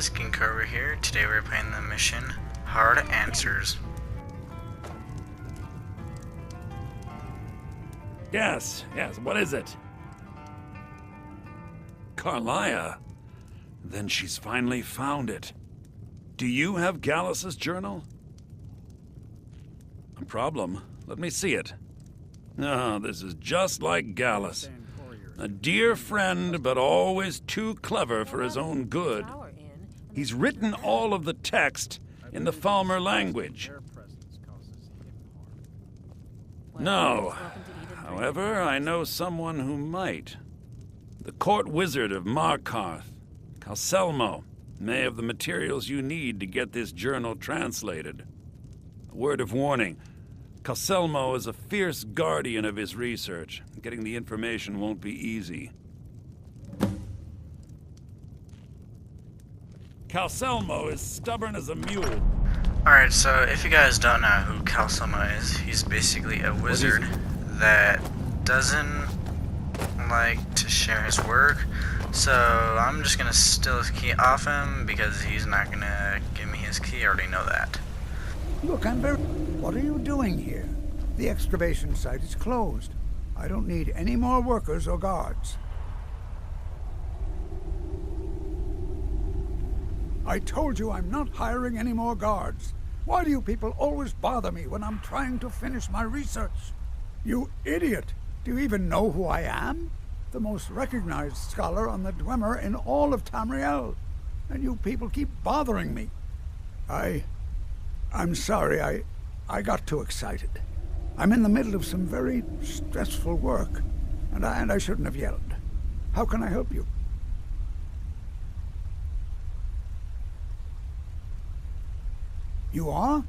guys, Ginkgo over here. Today we're playing the mission Hard Answers. Yes, what is it? Carlia? Then she's finally found it. Do you have Gallus's journal? A problem? Let me see it. Oh, this is just like Gallus. A dear friend, but always too clever for his own good. He's written all of the text in the Falmer language. No. However, I know someone who might. The court wizard of Markarth, Calselmo, may have the materials you need to get this journal translated. A word of warning. Calselmo is a fierce guardian of his research. Getting the information won't be easy. Calselmo is stubborn as a mule. Alright, so if you guys don't know who Calselmo is, he's basically a wizard that doesn't like to share his work. So I'm just gonna steal his key off him because he's not gonna give me his key. I already know that. Look, what are you doing here? The excavation site is closed. I don't need any more workers or guards. I told you I'm not hiring any more guards. Why do you people always bother me when I'm trying to finish my research? You idiot! Do you even know who I am? The most recognized scholar on the Dwemer in all of Tamriel. And you people keep bothering me. I'm sorry, I got too excited. I'm in the middle of some very stressful work, and I shouldn't have yelled. How can I help you? You are?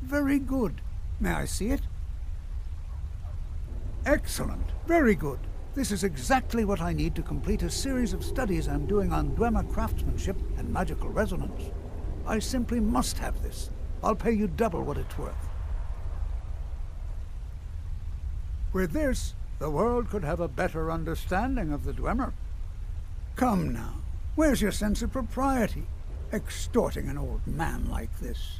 Very good. May I see it? Excellent. Very good. This is exactly what I need to complete a series of studies I'm doing on Dwemer craftsmanship and magical resonance. I simply must have this. I'll pay you double what it's worth. With this, the world could have a better understanding of the Dwemer. Come now, where's your sense of propriety? Extorting an old man like this.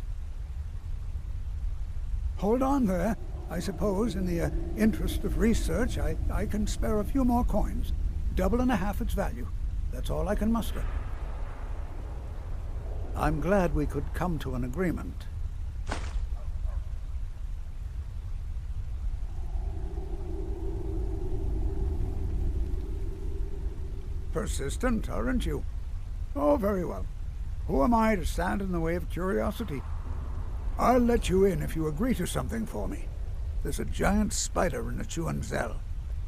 Hold on there. I suppose, in the interest of research, I can spare a few more coins. Double and a half its value. That's all I can muster. I'm glad we could come to an agreement. Persistent, aren't you? Oh, very well. Who am I to stand in the way of curiosity? I'll let you in if you agree to something for me. There's a giant spider in the Chuanzel.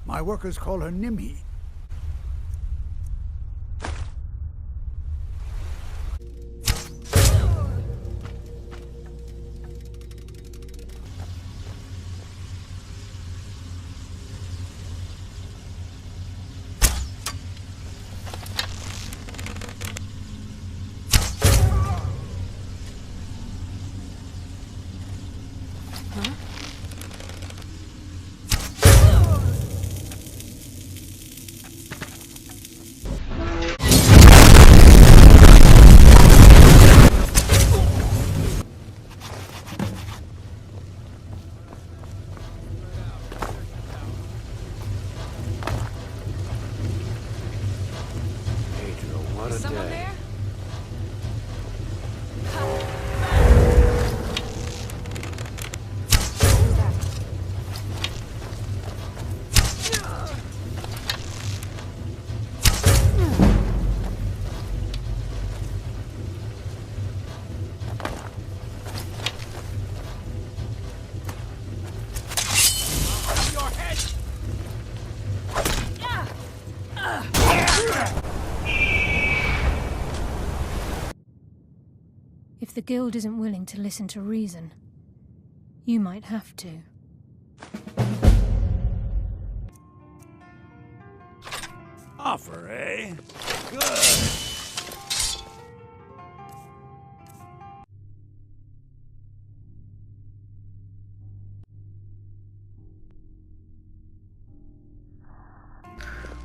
My workers call her Nimhi. What a Someone day. there? If the guild isn't willing to listen to reason, you might have to. Offer, eh? Good.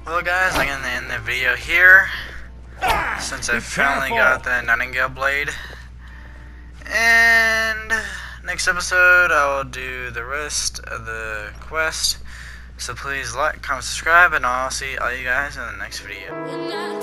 Well guys, I'm gonna end the video here. since I finally got the Nightingale blade. And next episode I will do the rest of the quest. So please like, comment, subscribe, and I'll see all you guys in the next video.